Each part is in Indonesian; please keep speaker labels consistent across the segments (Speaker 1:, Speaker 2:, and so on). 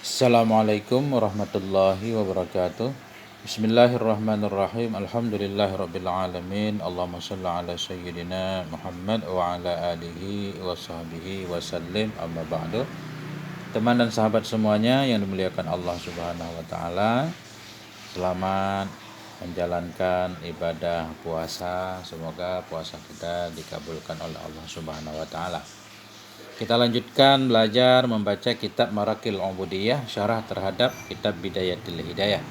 Speaker 1: Assalamualaikum warahmatullahi wabarakatuh. Bismillahirrahmanirrahim. Alhamdulillahirabbil alamin. Allahumma shalli ala sayyidina Muhammad wa ala alihi wa sahbihi wa sallim. Amma ba'du. Teman dan sahabat semuanya yang dimuliakan Allah Subhanahu wa taala. Selamat menjalankan ibadah puasa. Semoga puasa kita dikabulkan oleh Allah Subhanahu wa taala. Kita lanjutkan belajar membaca kitab Marakil Ubudiyah, syarah terhadap kitab Bidayatil Hidayah.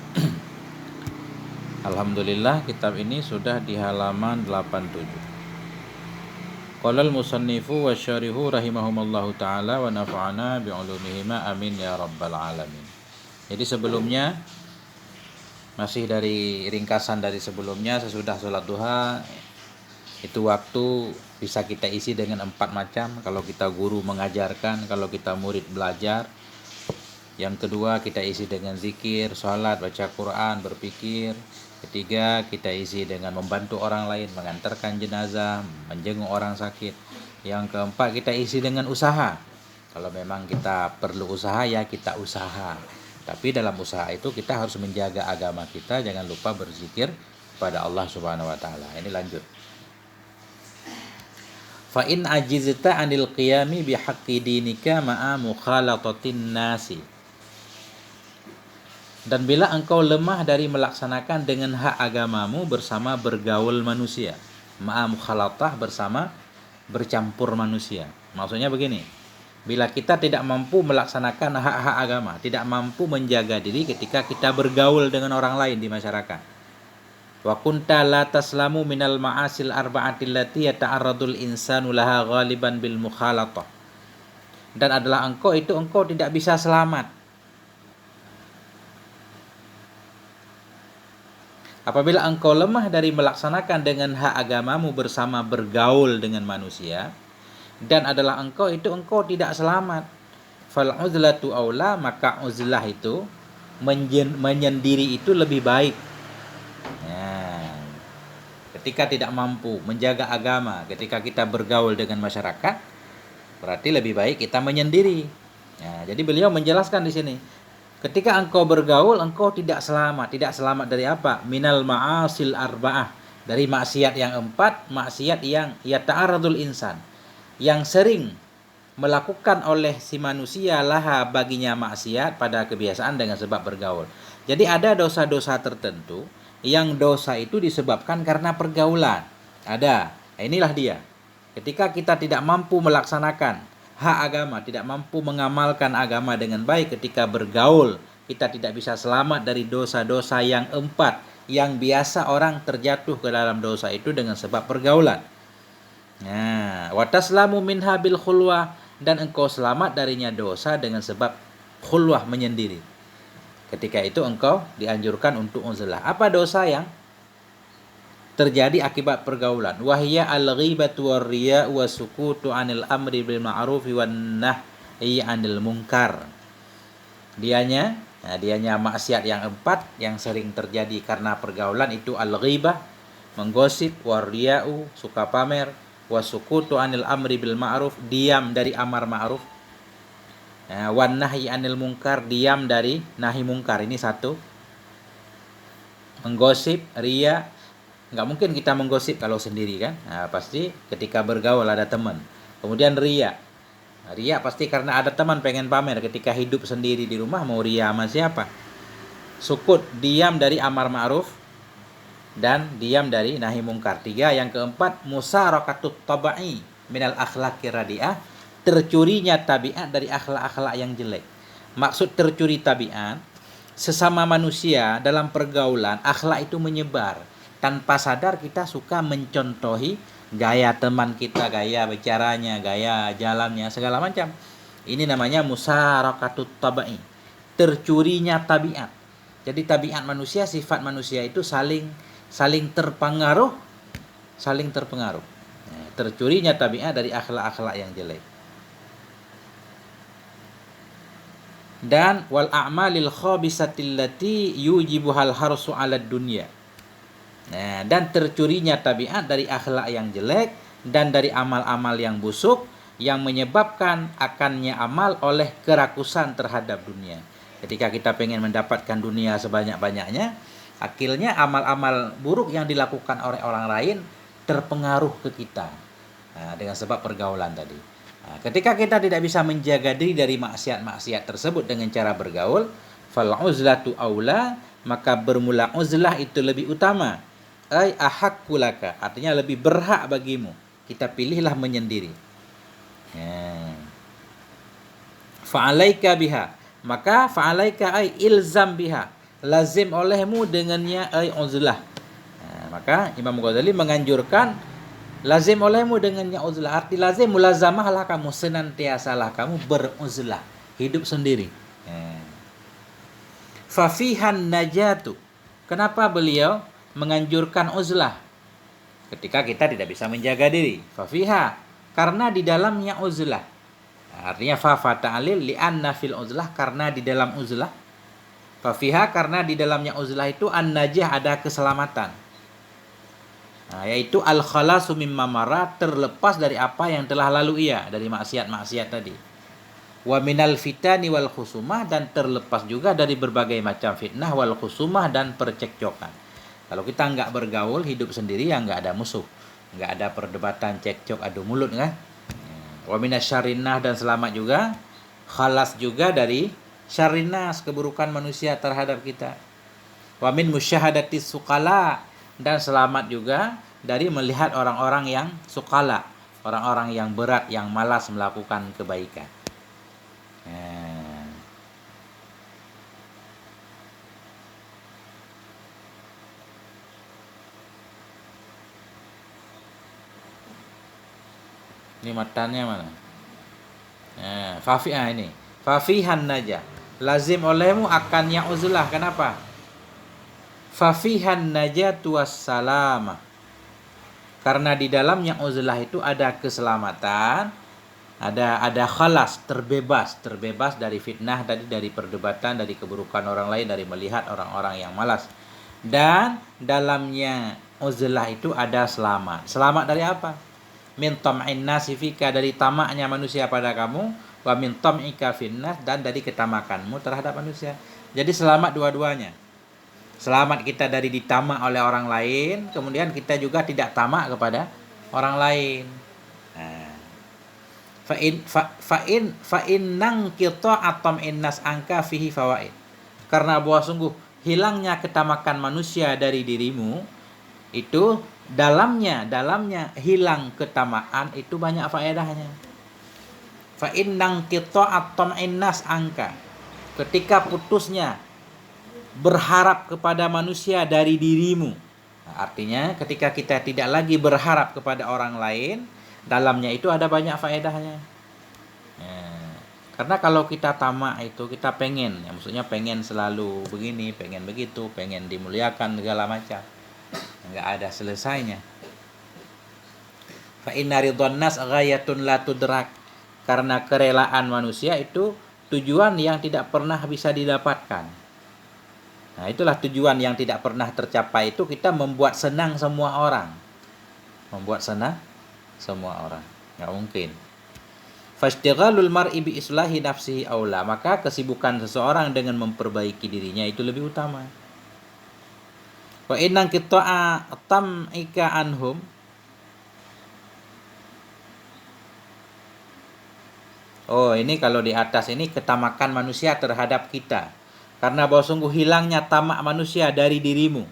Speaker 1: Alhamdulillah kitab ini sudah di halaman 87. Qala al-musannifu wa syarihu rahimahumallahu ta'ala wa nafa'ana bi'ulumihima amin ya rabbal alamin. Jadi sebelumnya, masih dari ringkasan dari sebelumnya, sesudah sholat duha, itu waktu bisa kita isi dengan 4 macam. Kalau kita guru mengajarkan, kalau kita murid belajar. Yang kedua, kita isi dengan zikir, sholat, baca Quran, berpikir. Ketiga, kita isi dengan membantu orang lain, mengantarkan jenazah, menjenguk orang sakit. Yang keempat, kita isi dengan usaha. Kalau memang kita perlu usaha, ya kita usaha. Tapi dalam usaha itu kita harus menjaga agama kita, jangan lupa berzikir kepada Allah Subhanahu wa taala. Ini lanjut. Fa in ajizta 'anil qiyami bihaqqi dinika ma'a mukhalatatin nasi. Dan bila engkau lemah dari melaksanakan dengan hak agamamu bersama bergaul manusia, ma'a mukhalatah bersama bercampur manusia. Maksudnya begini, bila kita tidak mampu melaksanakan hak-hak agama, tidak mampu menjaga diri ketika kita bergaul dengan orang lain di masyarakat. Wa kunta la taslamu minal ma'asil arba'atil lati yata'arradul insanu laha ghaliban bil mukhalatah. Dan adalah engkau tidak bisa selamat apabila engkau lemah dari melaksanakan dengan hak agamamu bersama bergaul dengan manusia, dan adalah engkau tidak selamat. Fal uzlatu aula, maka uzlah itu menyendiri itu lebih baik. Ketika tidak mampu menjaga agama, ketika kita bergaul dengan masyarakat, berarti lebih baik kita menyendiri. Jadi beliau menjelaskan di sini, ketika engkau bergaul, engkau tidak selamat. Tidak selamat dari apa? Minal ma'asil arba'ah, dari maksiat yang 4, maksiat yang yata'aradul insan, yang sering melakukan oleh si manusia laha baginya maksiat pada kebiasaan dengan sebab bergaul. Jadi ada dosa-dosa tertentu yang dosa itu disebabkan karena pergaulan. Ada. Inilah dia. Ketika kita tidak mampu melaksanakan hak agama, tidak mampu mengamalkan agama dengan baik ketika bergaul, kita tidak bisa selamat dari dosa-dosa yang 4 yang biasa orang terjatuh ke dalam dosa itu dengan sebab pergaulan. Wa taslamu minha bil khulwah, dan engkau selamat darinya dosa dengan sebab khulwah, menyendiri. Ketika itu engkau dianjurkan untuk uzlah. Apa dosa yang terjadi akibat pergaulan? Wahya al-ghibatu war-riya wa sukutu 'anil amri bil ma'ruf wan nahyi 'anil munkar. Dianya maksiat yang 4 yang sering terjadi karena pergaulan itu al-ghibah, menggosip, war-riya'u, suka pamer, wa sukutu 'anil amri bil ma'ruf, diam dari amar ma'ruf, wan nahyi 'anil munkar, diam dari nahi mungkar. Ini satu. Menggosip, riya, nggak mungkin kita menggosip kalau sendiri kan. Pasti ketika bergaul ada teman. Kemudian riya pasti karena ada teman pengen pamer. Ketika hidup sendiri di rumah mau riya sama siapa? Sukut, diam dari amar ma'ruf dan diam dari nahi mungkar. 3. Yang keempat, musarakatut tabai minal akhlaqir radi'ah, tercurinya tabiat dari akhlak-akhlak yang jelek. Maksud tercuri tabiat, sesama manusia dalam pergaulan, akhlak itu menyebar. Tanpa sadar kita suka mencontohi gaya teman kita, gaya bicaranya, gaya jalannya, segala macam. Ini namanya musarakatut tabai, tercurinya tabiat. Jadi tabiat manusia, sifat manusia itu saling terpengaruh. Tercurinya tabiat dari akhlak-akhlak yang jelek. Dan wal a'malil khabisatil lati yujibuhal harsu 'alad dunya. Dan tercurinya tabiat dari akhlak yang jelek dan dari amal-amal yang busuk yang menyebabkan akannya amal oleh kerakusan terhadap dunia. Ketika kita pengen mendapatkan dunia sebanyak-banyaknya, akhirnya amal-amal buruk yang dilakukan oleh orang lain terpengaruh ke kita. Nah, dengan sebab pergaulan tadi. Nah, ketika kita tidak bisa menjaga diri dari maksiat-maksiat tersebut dengan cara bergaul, fal uzlatu aula, maka bermula uzlah itu lebih utama. Ai ahaqqu laka, artinya lebih berhak bagimu. Kita pilihlah menyendiri. Ya. Fa'alaika biha, maka fa'alaika ay ilzam biha, lazim olehmu dengannya ay uzlah. Nah, maka Imam Ghazali menganjurkan lazim olehmu dengannya uzlah. Arti lazim mulazamahlah kamu, senantiasalah kamu beruzlah, hidup sendiri. Fafihan najatu. Kenapa beliau menganjurkan uzlah? Ketika kita tidak bisa menjaga diri. Fafiha, karena di dalamnya uzlah. Artinya fa ta'lil li anna fil uzlah, karena di dalam uzlah. Fafiha, karena di dalamnya uzlah itu an-najah, ada keselamatan. Nah, yaitu al-khalasu mimma mara, terlepas dari apa yang telah lalu ia, dari maksiat-maksiat tadi. Wa minal fitani wal khusumah, dan terlepas juga dari berbagai macam fitnah wal khusumah, dan percekcokan. Kalau kita nggak bergaul, hidup sendiri, ya nggak ada musuh, nggak ada perdebatan, cekcok, adu mulut kan. Wa minasyarrinnah, dan selamat juga, khalas juga dari syarrinas, keburukan manusia terhadap kita. Wa min musyahadati suqala, dan selamat juga dari melihat orang-orang yang suqala, orang-orang yang berat, yang malas melakukan kebaikan. Ini matanya mana? Fafi'ah ini. Fafihan najah, lazim olehmu akannya uzlah. Kenapa? Fafihan najatu wassalamah, karena di dalamnya uzlah itu ada keselamatan, ada khalas, terbebas dari fitnah tadi, dari perdebatan, dari keburukan orang lain, dari melihat orang-orang yang malas. Dan dalamnya uzlah itu ada selamat. Selamat dari apa? Min tam'in nasi fika, dari tamaknya manusia pada kamu, wa min tam'ika finnas, dan dari ketamakanmu terhadap manusia. Jadi selamat dua-duanya. Selamat kita dari ditamak oleh orang lain, kemudian kita juga tidak tamak kepada orang lain. Fa'in nang kita atom innas angka fihi fawaid. Karena bahwa sungguh hilangnya ketamakan manusia dari dirimu, itu dalamnya hilang ketamaan, itu banyak faedahnya. Fa'in nang kita atom innas angka, ketika putusnya berharap kepada manusia dari dirimu. Nah, artinya ketika kita tidak lagi berharap kepada orang lain, dalamnya itu ada banyak faedahnya. Karena kalau kita tamak itu, kita pengen, ya maksudnya pengen selalu begini, pengen begitu, pengen dimuliakan segala macam, nggak ada selesainya. Fa inna ridwan nas ghayatun la tudrak, karena kerelaan manusia itu tujuan yang tidak pernah bisa didapatkan. Nah, itulah tujuan yang tidak pernah tercapai, itu kita membuat senang semua orang. Membuat senang semua orang, nggak mungkin. Fashtighalul mar'i bi islahi nafsihi aula, maka kesibukan seseorang dengan memperbaiki dirinya itu lebih utama. Wa innan qita'a tam'ika anhum, ini kalau di atas ini ketamakan manusia terhadap kita. Karena bahwa sungguh hilangnya tamak manusia dari dirimu.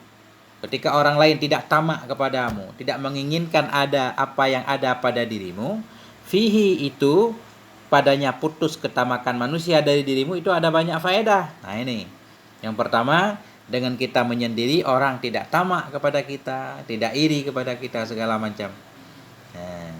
Speaker 1: Ketika orang lain tidak tamak kepadamu, tidak menginginkan ada apa yang ada pada dirimu, fihi itu padanya putus ketamakan manusia dari dirimu, itu ada banyak faedah. Nah ini, yang pertama, dengan kita menyendiri, orang tidak tamak kepada kita, tidak iri kepada kita segala macam. Nah,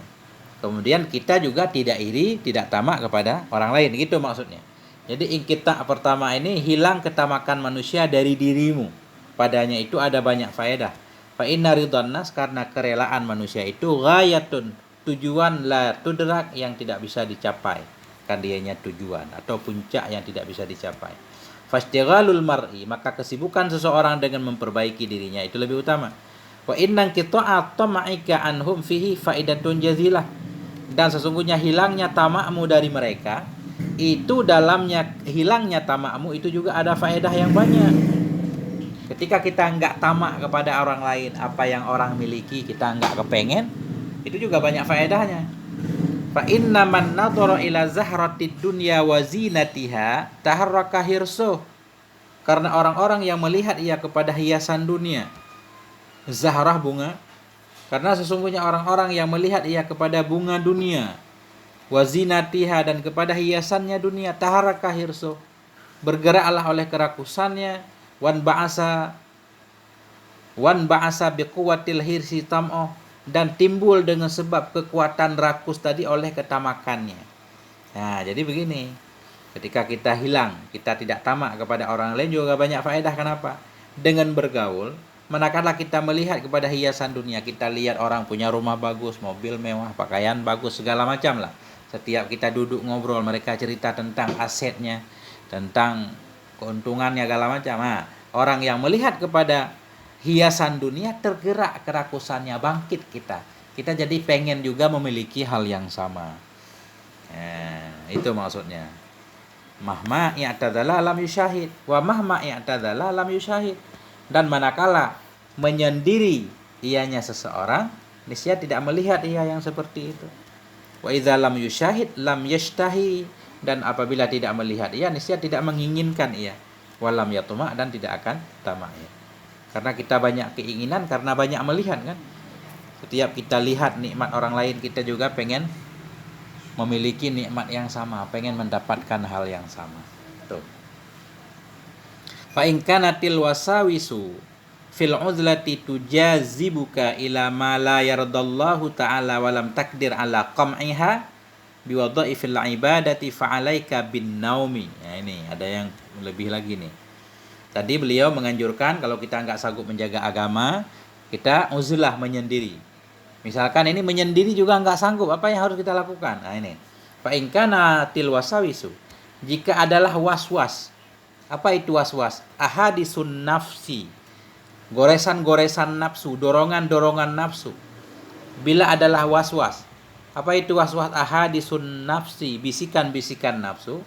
Speaker 1: kemudian kita juga tidak iri, tidak tamak kepada orang lain, gitu maksudnya. Jadi kita pertama ini, hilang ketamakan manusia dari dirimu, padanya itu ada banyak faedah. Fa inna ridwan nas, karena kerelaan manusia itu ghayatun, tujuan la tudrak, yang tidak bisa dicapai. Kan dianya tujuan atau puncak yang tidak bisa dicapai. Fashtighalul mar'i, maka kesibukan seseorang dengan memperbaiki dirinya itu lebih utama. Wa innan qita'a tama'ika anhum fihi faidatun jazilah, dan sesungguhnya hilangnya tamakmu dari mereka Itu dalamnya hilangnya tamakmu itu juga ada faedah yang banyak. Ketika kita nggak tamak kepada orang lain, apa yang orang miliki kita nggak kepengen, itu juga banyak faedahnya. Fa inna man nadhara ila zahratid dunya wa zinatiha taharraka hirsuh. Karena orang-orang yang melihat ia kepada hiasan dunia, zahrah bunga, karena sesungguhnya orang-orang yang melihat ia kepada bunga dunia, wa zinatiha dan kepada hiasannya dunia, taharraka hirsuh, bergeraklah oleh kerakusannya, wan ba'asa biquwatil hirsi tam'ah, dan timbul dengan sebab kekuatan rakus tadi oleh ketamakannya. Nah, jadi begini. Ketika kita hilang, kita tidak tamak kepada orang lain juga banyak faedah. Kenapa? Dengan bergaul, manakala kita melihat kepada hiasan dunia, kita lihat orang punya rumah bagus, mobil mewah, pakaian bagus, segala macam lah. Setiap kita duduk ngobrol, mereka cerita tentang asetnya, tentang keuntungannya, segala macam. Nah, orang yang melihat kepada hiasan dunia tergerak kerakusannya, bangkit kita. Kita jadi pengen juga memiliki hal yang sama. Itu maksudnya. Mahma i'tadala lam yusyahid wa mahma i'tadala lam yusyahid. Dan manakala menyendiri ianya seseorang, niscaya tidak melihat ia yang seperti itu. Wa idza lam yusyahid lam yashtahi, dan apabila tidak melihat ia, niscaya tidak menginginkan ia. Walam yatuma, dan tidak akan tamak ia. Karena kita banyak keinginan karena banyak melihat kan. Setiap kita lihat nikmat orang lain, kita juga pengen memiliki nikmat yang sama, pengen mendapatkan hal yang sama. Tuh. Fa in kanatil wasawisu fil uzlati tujazibuka ila ma la yardallahu ta'ala wa lam takdir ala qam'iha biwadha'ifil ibadati fa alaika bin naumi. Ya, ini ada yang lebih lagi nih. Tadi beliau menganjurkan kalau kita nggak sanggup menjaga agama, kita uzlah menyendiri. Misalkan ini menyendiri juga nggak sanggup, apa yang harus kita lakukan? Nah ini, fa in kana til wasawisu, jika adalah waswas. Apa itu waswas? Ahadisun nafsi, goresan-goresan nafsu, dorongan-dorongan nafsu. Bila adalah waswas, apa itu waswas? Ahadisun nafsi, bisikan-bisikan nafsu.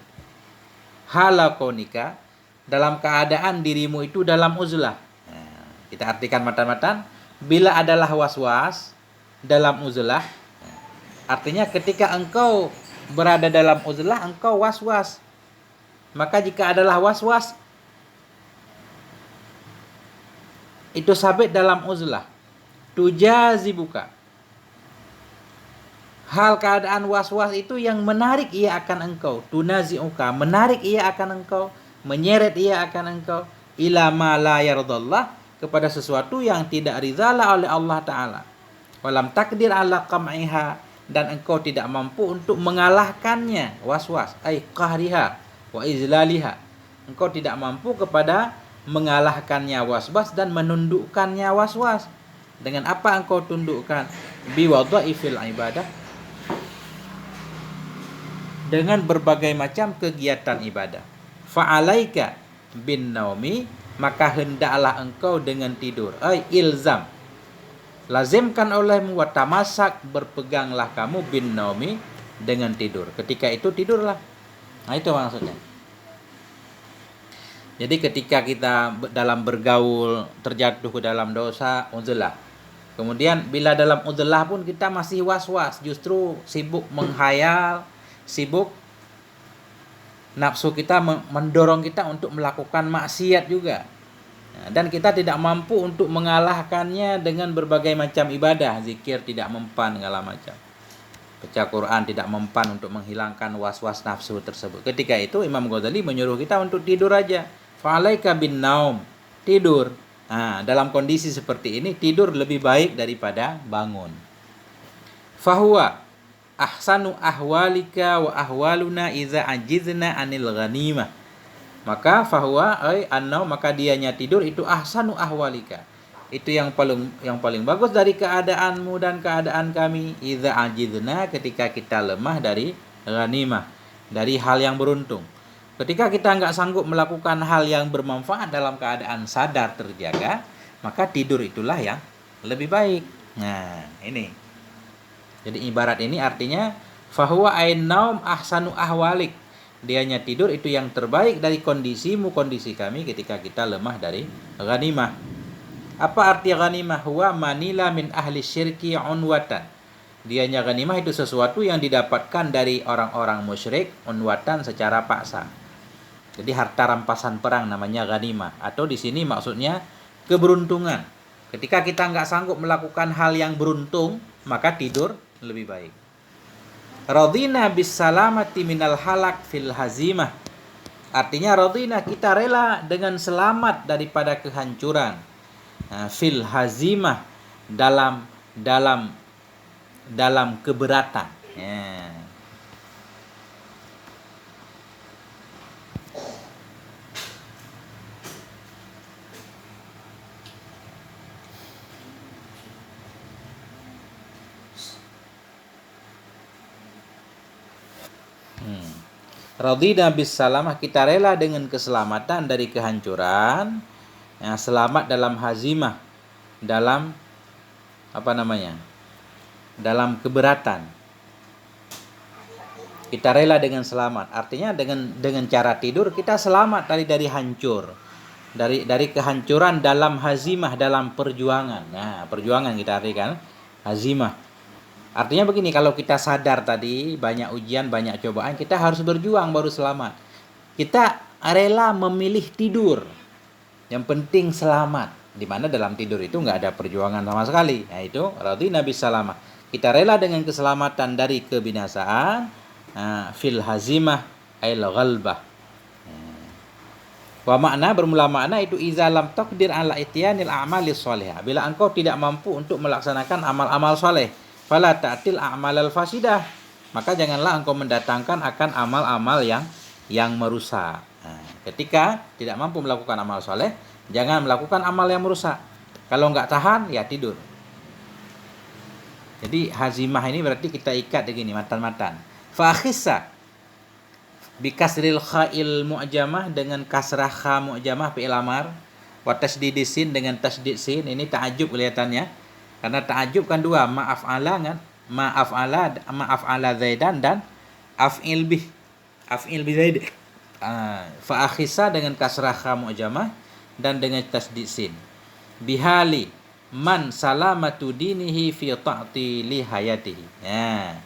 Speaker 1: Halakonika, dalam keadaan dirimu itu dalam uzlah. Nah, kita artikan matan-matan. Bila adalah waswas dalam uzlah, artinya ketika engkau berada dalam uzlah, engkau waswas. Maka jika adalah waswas, itu sabit dalam uzlah. Tujazibuka, hal keadaan waswas itu yang menarik ia akan engkau. Tunazi'uka, menarik ia akan engkau, menyeret ia akan engkau ila ma la yardallah, kepada sesuatu yang tidak ridhalah oleh Allah Ta'ala. Walam takdir ala qam'iha, dan engkau tidak mampu untuk mengalahkannya, waswas, ay qahriha wa izlaliha. Engkau tidak mampu kepada mengalahkannya waswas dan menundukkannya waswas. Dengan apa engkau tundukkan? Biwadha'ifil ibadah, dengan berbagai macam kegiatan ibadah. Fa'alaika bin naumi, maka hendaklah engkau dengan tidur. Ay ilzam, lazimkan olehmu, wa tamasak, berpeganglah kamu, bin naumi, dengan tidur. Ketika itu tidurlah. Nah itu maksudnya. Jadi ketika kita dalam bergaul terjatuh ke dalam dosa, uzlah. Kemudian bila dalam uzlah pun kita masih was-was, justru sibuk menghayal, sibuk nafsu kita mendorong kita untuk melakukan maksiat juga. Dan kita tidak mampu untuk mengalahkannya dengan berbagai macam ibadah. Zikir tidak mempan, segala macam. Baca Quran tidak mempan untuk menghilangkan was-was nafsu tersebut. Ketika itu Imam Ghazali menyuruh kita untuk tidur aja. Fa'alaika bin naum, tidur. Nah, dalam kondisi seperti ini, tidur lebih baik daripada bangun. Fahuwa ahsanu ahwalika wa ahwaluna iza ajizna anil ghanimah. Maka fahuwa ay annau, maka dianya tidur itu ahsanu ahwalika, itu yang paling bagus dari keadaanmu dan keadaan kami. Iza ajizna, ketika kita lemah dari ghanimah, dari hal yang beruntung. Ketika kita nggak sanggup melakukan hal yang bermanfaat dalam keadaan sadar terjaga, maka tidur itulah yang lebih baik. Nah ini, jadi ibarat ini artinya fahuwa ain naum ahsanu ahwalik, dianya tidur itu yang terbaik dari kondisimu, kondisi kami ketika kita lemah dari ghanimah. Apa arti ghanimah? Huwa manila min ahli syirki unwatan. Dianya ghanimah itu sesuatu yang didapatkan dari orang-orang musyrik unwatan secara paksa. Jadi harta rampasan perang namanya ghanimah. Atau di sini maksudnya keberuntungan. Ketika kita nggak sanggup melakukan hal yang beruntung, maka tidur lebih baik. Radina bis salamati minal halak fil hazimah. Artinya radina, kita rela dengan selamat daripada kehancuran. Fil hazimah, dalam keberatan. Ya. Radina bis salamah, kita rela dengan keselamatan dari kehancuran, ya, selamat dalam hazimah, dalam dalam keberatan. Kita rela dengan selamat, artinya dengan cara tidur kita selamat dari hancur, dari kehancuran dalam hazimah, dalam perjuangan. Nah, perjuangan kita artikan hazimah. Artinya begini, kalau kita sadar tadi banyak ujian, banyak cobaan, kita harus berjuang baru selamat. Kita rela memilih tidur, yang penting selamat. Dimana dalam tidur itu nggak ada perjuangan sama sekali. Nah itu radina bis salamah. Kita rela dengan keselamatan dari kebinasaan. Fil hazimah ail ghalbah. Wa makna, bermula makna itu iza lam taqdir ala ityanil a'malis shalihah. Bila engkau tidak mampu untuk melaksanakan amal-amal soleh, fala ta'til a'malal fasidah, maka janganlah engkau mendatangkan akan amal-amal yang merusak. Nah, ketika tidak mampu melakukan amal soleh, jangan melakukan amal yang merusak. Kalau nggak tahan, ya tidur. Jadi hazimah ini berarti kita ikat begini, matan-matan. Fa akhissa bikasril kha'il mu'jamah, dengan kasrah kha mu'jamah fi'il amar, wa tasdidis sin dengan tasdid sin. Ini ta'ajub kelihatannya. Karena ta'ajub kan dua, ma'af'ala kan, ma'af'ala zaidan dan af'il bih zaid. Fa akhissa dengan kasrah kha mu'jamah dan dengan tasdid sin. Bihali man salamatu dinihi fi ta'tili hayatihi. Ya.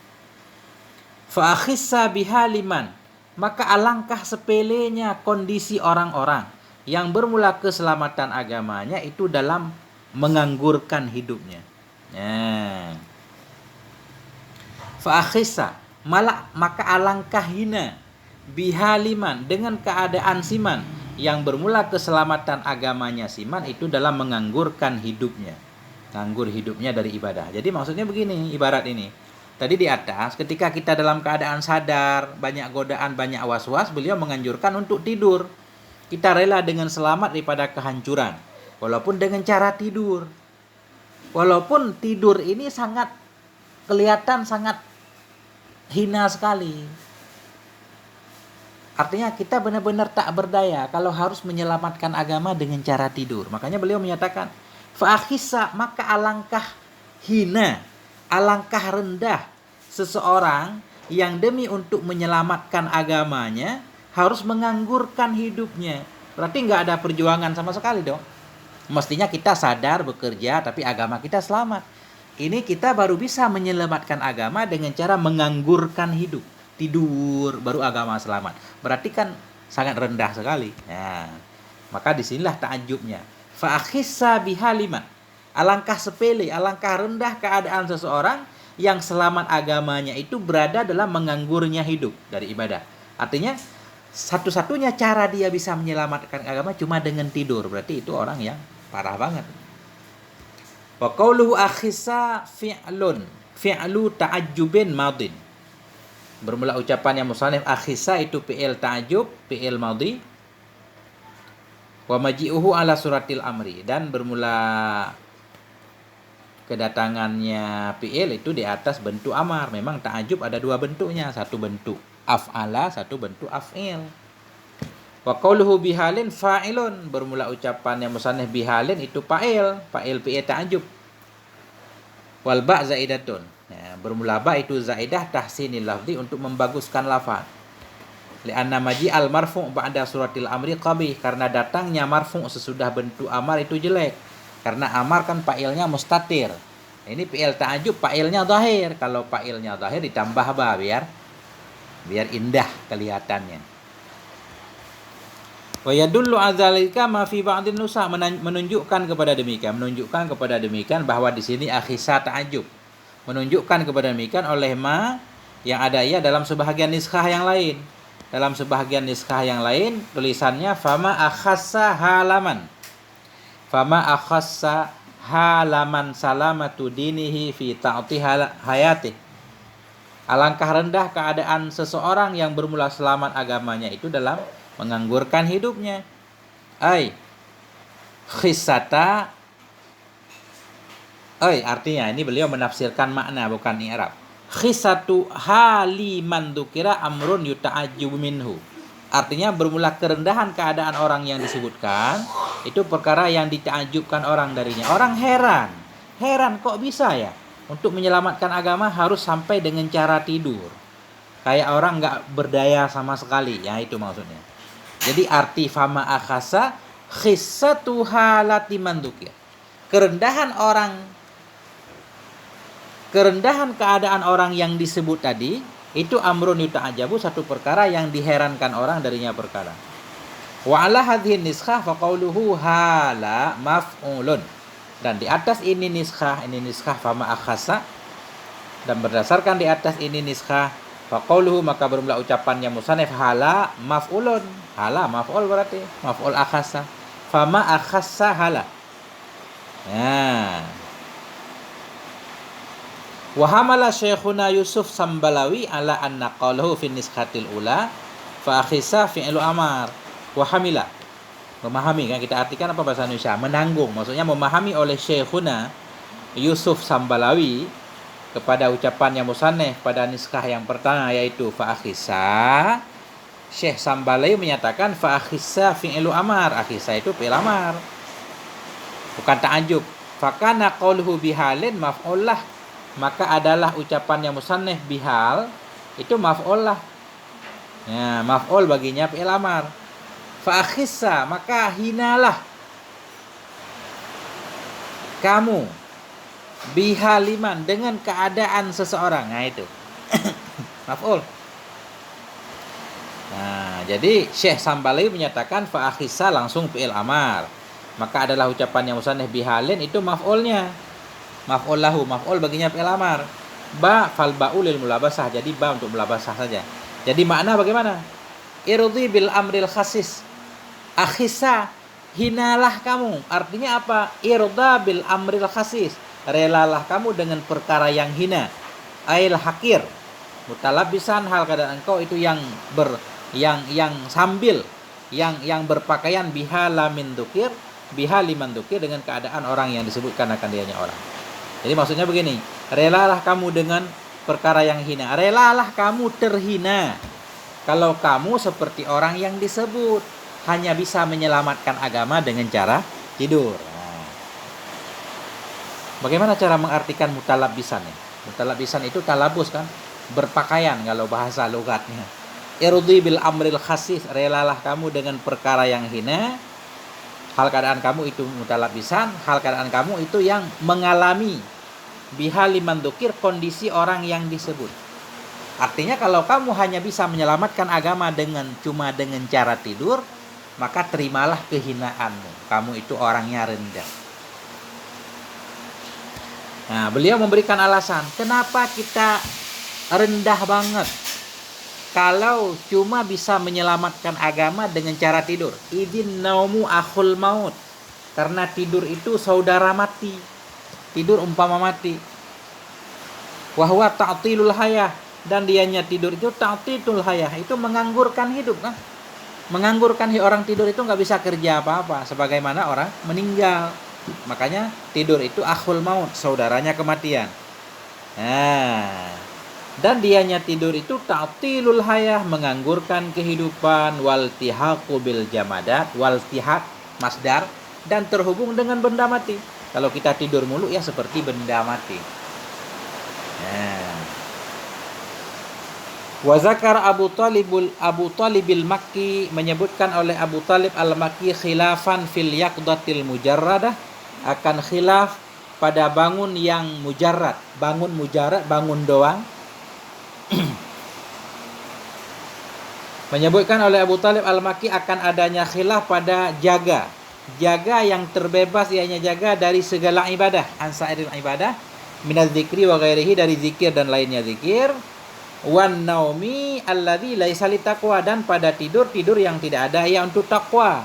Speaker 1: Fa akhissa bihali man, maka alangkah sepelenya kondisi orang-orang yang bermula keselamatan agamanya itu dalam menganggurkan hidupnya. Ya. Fa akhissa, maka alangkah hina bihaliman, dengan keadaan siman yang bermula keselamatan agamanya siman itu dalam menganggurkan hidupnya. Nganggur hidupnya dari ibadah. Jadi maksudnya begini, ibarat ini. Tadi di atas, ketika kita dalam keadaan sadar, banyak godaan, banyak was-was, beliau menganjurkan untuk tidur. Kita rela dengan selamat daripada kehancuran, walaupun dengan cara tidur. Walaupun tidur ini kelihatan sangat hina sekali. Artinya kita benar-benar tak berdaya kalau harus menyelamatkan agama dengan cara tidur. Makanya beliau menyatakan, fa akhissa, maka alangkah hina, alangkah rendah seseorang yang demi untuk menyelamatkan agamanya harus menganggurkan hidupnya. Berarti nggak ada perjuangan sama sekali dong. Mestinya kita sadar bekerja tapi agama kita selamat. Ini kita baru bisa menyelamatkan agama dengan cara menganggurkan hidup. Tidur baru agama selamat. Berarti kan sangat rendah sekali. Nah, maka disinilah ta'ajubnya. Fa akhissa bihaliman. Alangkah sepele, alangkah rendah keadaan seseorang yang selamat agamanya itu berada dalam menganggurnya hidup dari ibadah. Artinya satu-satunya cara dia bisa menyelamatkan agama cuma dengan tidur. Berarti itu orang yang parah banget. Wa qauluhu akhissa fi'lu ta'ajjubin madin. Bermula ucapan yang musannif akhissa itu fi'il ta'ajjub, fi'il madhi. Wa maji'uhu ala suratil amri, dan bermula kedatangannya fi'il itu di atas bentuk amar. Memang ta'ajub ada dua bentuknya, satu bentuk af'ala, satu bentuk af'il. Wa qauluhu bihalin fa'ilun, bermula ucapan yang musannif bihalin itu fa'il fi'il ta'ajub. Wal ba' zaidatun, ya, bermula ba itu zaidah tahsinil lafzi, untuk membaguskan lafaz. Li'anna maji al marfu' ba'da suratil amri qabih, karena datangnya marfu' sesudah bentuk amar itu jelek. Karena amar kan fa'ilnya mustatir. Ini fi'il ta'ajub fa'ilnya zahir. Kalau fa'ilnya zahir ditambah ba biar indah kelihatannya. Wa yadullu adzalika ma fi ba'dhin nusa, menunjukkan kepada demikian bahwa di sini akhisa ta'ajub. Menunjukkan kepada demikian oleh ma yang ada ya dalam sebahagian niskhah yang lain. Dalam sebahagian niskhah yang lain tulisannya fama akhassa halaman. Fama akhassa halaman salamatu dinihi fi ta'ti hayati. Alangkah rendah keadaan seseorang yang bermula selamat agamanya itu dalam menganggurkan hidupnya. Artinya ini beliau menafsirkan makna bukan i'rab. Khisatu haliman dzukira amrun yuta'ajjub minhu. Artinya bermula kerendahan keadaan orang yang disebutkan itu perkara yang ditakjubkan orang darinya. Orang heran kok bisa ya untuk menyelamatkan agama harus sampai dengan cara tidur. Kayak orang nggak berdaya sama sekali, ya itu maksudnya. Jadi arti fama akhasa khissatu halati mandukir. Kerendahan keadaan orang yang disebut tadi itu amrun yuta'ajabu, satu perkara yang diherankan orang darinya perkara. Wa ala hadhihi niskhah fa qawluhu hala maf'ulun. Dan di atas ini niskhah fama akhasa, dan berdasarkan di atas ini niskhah fa qawluhu, maka bermula ucapannya musannif hala maf'ulun. Hala maf'ul berarti maf'ul akhasa. Fama akhasa hala. Nah, wa hamala Syekhuna Yusuf Sambalawi ala anna qawluhu fi niskhatil ula fa akhisa fi'lu amar wa hamila. Memahami, kan kita artikan apa bahasa Indonesia? Menanggung, maksudnya memahami oleh Syekhuna Yusuf Sambalawi kepada ucapannya musannif pada niskah yang pertama yaitu fa akhisa. Syekh Sambalawi menyatakan fa akhisa fi'lu amar. Akhisa itu fi'il amar, bukan ta'ajub. Fakana qauluhu bihalin maf'ul lah, maka adalah ucapannya musannif bihal itu maf'ul lah. Ya, maf'ul baginya fi'il amar. Fa akhissa, maka hinalah kamu bihaliman, dengan keadaan seseorang. Nah itu maf'ul. Nah, jadi Syekh Sambalawi menyatakan fa akhissa langsung fi'il amar, maka adalah ucapannya musannif bihalin itu maf'ulnya. Maf'ul lahu, maf'ul baginya fi'il amar. Ba fal ba'u lil mulabasah, jadi ba untuk mulabasah saja. Jadi makna bagaimana? Irdi bil amril khasis. Akhisa, hinalah kamu. Artinya apa? Irda bil amril khasis. Relalah kamu dengan perkara yang hina. Ail hakir. Mutalabisan, hal keadaan engkau itu yang sambil yang berpakaian bihalamin dzukir, bihaliman dzukir, dengan keadaan orang yang disebutkan akan dianya orang. Jadi maksudnya begini, relalah kamu dengan perkara yang hina. Relalah kamu terhina kalau kamu seperti orang yang disebut hanya bisa menyelamatkan agama dengan cara tidur. Nah, bagaimana cara mengartikan mutalabisan? Mutalabisan itu talabus kan, berpakaian kalau bahasa logatnya. Irdi bil amril khasis, relalah kamu dengan perkara yang hina. Hal keadaan kamu itu mutalabisan, hal keadaan kamu itu yang mengalami bihaliman dzukir, kondisi orang yang disebut. Artinya kalau kamu hanya bisa menyelamatkan agama cuma dengan cara tidur, maka terimalah kehinaanmu. Kamu itu orangnya rendah. Nah, beliau memberikan alasan kenapa kita rendah banget kalau cuma bisa menyelamatkan agama dengan cara tidur. Idin naumu akhul maut, karena tidur itu saudara mati. Tidur umpama mati. Wahwa ta'tilul hayah, dan dianya tidur itu ta'tilul hayah, itu menganggurkan hidup kan? Menganggurkan orang tidur itu nggak bisa kerja apa-apa, sebagaimana orang meninggal. Makanya tidur itu akhul maut, saudaranya kematian. Nah, dan dianya tidur itu ta'tilul hayah, menganggurkan kehidupan, waltihaqu bil jamadat, waltihaq masdar, dan terhubung dengan benda mati. Kalau kita tidur mulu ya seperti benda mati. Nah, Wa zakar Abu Talibil Makki, menyebutkan oleh Abu Talib Al-Makki khilafan fil yaqdatil mujarradah, akan khilaf pada bangun yang mujarrad, bangun doang. Menyebutkan oleh Abu Talib Al-Makki akan adanya khilaf pada jaga yang terbebas, ianya jaga dari segala ibadah, ansairil ibadah, minaz zikri wa ghairihi, dari zikir dan lainnya zikir, wan naumi alladzi laisa litaqwa, dan pada tidur yang tidak ada ia untuk takwa,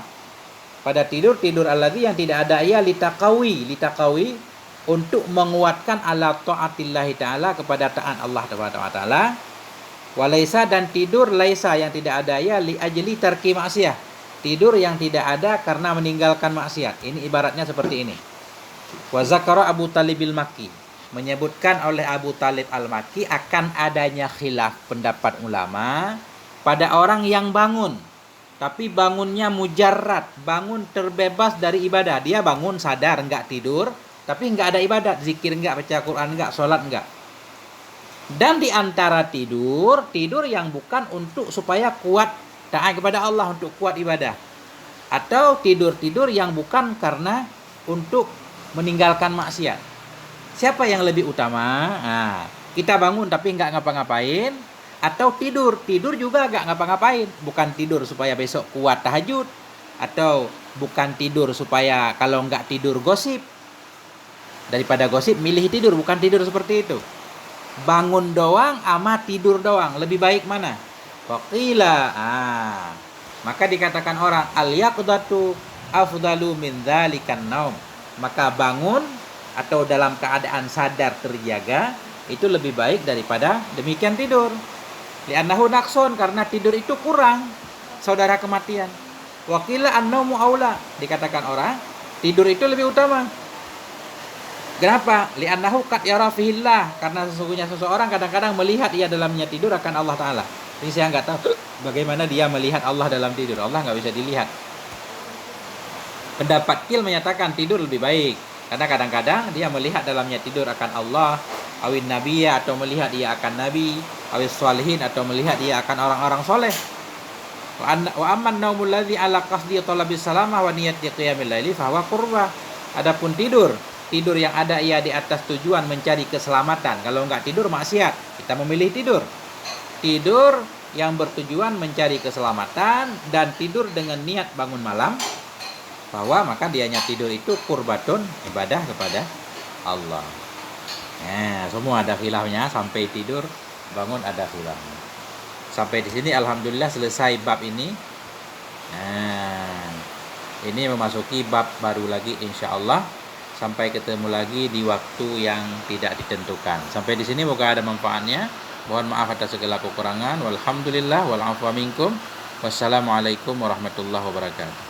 Speaker 1: pada tidur alladzi yang tidak ada ia litaqawi untuk menguatkan ala taatillahi taala, kepada taat Allah taala. Walaisa, dan tidur laisa yang tidak ada ia li ajli tarki maksiyah, tidur yang tidak ada karena meninggalkan maksiat. Ini ibaratnya seperti ini. Wa zakara Abu Talibil Makki, menyebutkan oleh Abu Talib Al-Makki akan adanya khilaf pendapat ulama pada orang yang bangun, tapi bangunnya mujarrad, bangun terbebas dari ibadah. Dia bangun sadar, enggak tidur, tapi enggak ada ibadat, zikir enggak, baca Quran enggak, sholat enggak. Dan di antara tidur yang bukan untuk supaya kuat taat kepada Allah, untuk kuat ibadah, atau tidur yang bukan karena untuk meninggalkan maksiat. Siapa yang lebih utama? Nah, kita bangun tapi nggak ngapa-ngapain, atau tidur juga nggak ngapa-ngapain, bukan tidur supaya besok kuat tahajud, atau bukan tidur supaya kalau nggak tidur gosip, daripada gosip milih tidur, bukan tidur seperti itu. Bangun doang ama tidur doang, lebih baik mana? Waqila, maka dikatakan orang al-yaqdatu afdalu min dzalikan naum, maka bangun atau dalam keadaan sadar terjaga itu lebih baik daripada demikian tidur. Li'annahu naqsun, karena tidur itu kurang, saudara kematian. Waqila an-naumu aula, dikatakan orang tidur itu lebih utama. Kenapa? Li'annahu qad yara fihillah, karena sesungguhnya seseorang kadang-kadang melihat ia dalamnya tidur akan Allah Ta'ala. Ini saya nggak tahu bagaimana dia melihat Allah dalam tidur. Allah nggak bisa dilihat. Pendapat Kil menyatakan tidur lebih baik, karena kadang-kadang dia melihat dalamnya tidur akan Allah, awin nabiyya, atau melihat ia akan nabi, awis sholihin, atau melihat ia akan orang-orang soleh. Wa amman naumul ladzi ala qasdi talabis salamah wa niyati qiyamil laili fa huwa qurbah. Adapun tidur yang ada ia di atas tujuan mencari keselamatan. Kalau enggak tidur maksiat, kita memilih tidur yang bertujuan mencari keselamatan dan tidur dengan niat bangun malam, bahwa maka dianya tidur itu qurbatun, ibadah kepada Allah. Nah, semua ada khilafnya, sampai tidur bangun ada khilafnya. Sampai di sini alhamdulillah selesai bab ini. Nah, ini memasuki bab baru lagi insyaallah. Sampai ketemu lagi di waktu yang tidak ditentukan. Sampai di sini moga ada manfaatnya. Mohon maaf atas segala kekurangan. Walhamdulillah wal afwa minkum. Wassalamualaikum warahmatullahi wabarakatuh.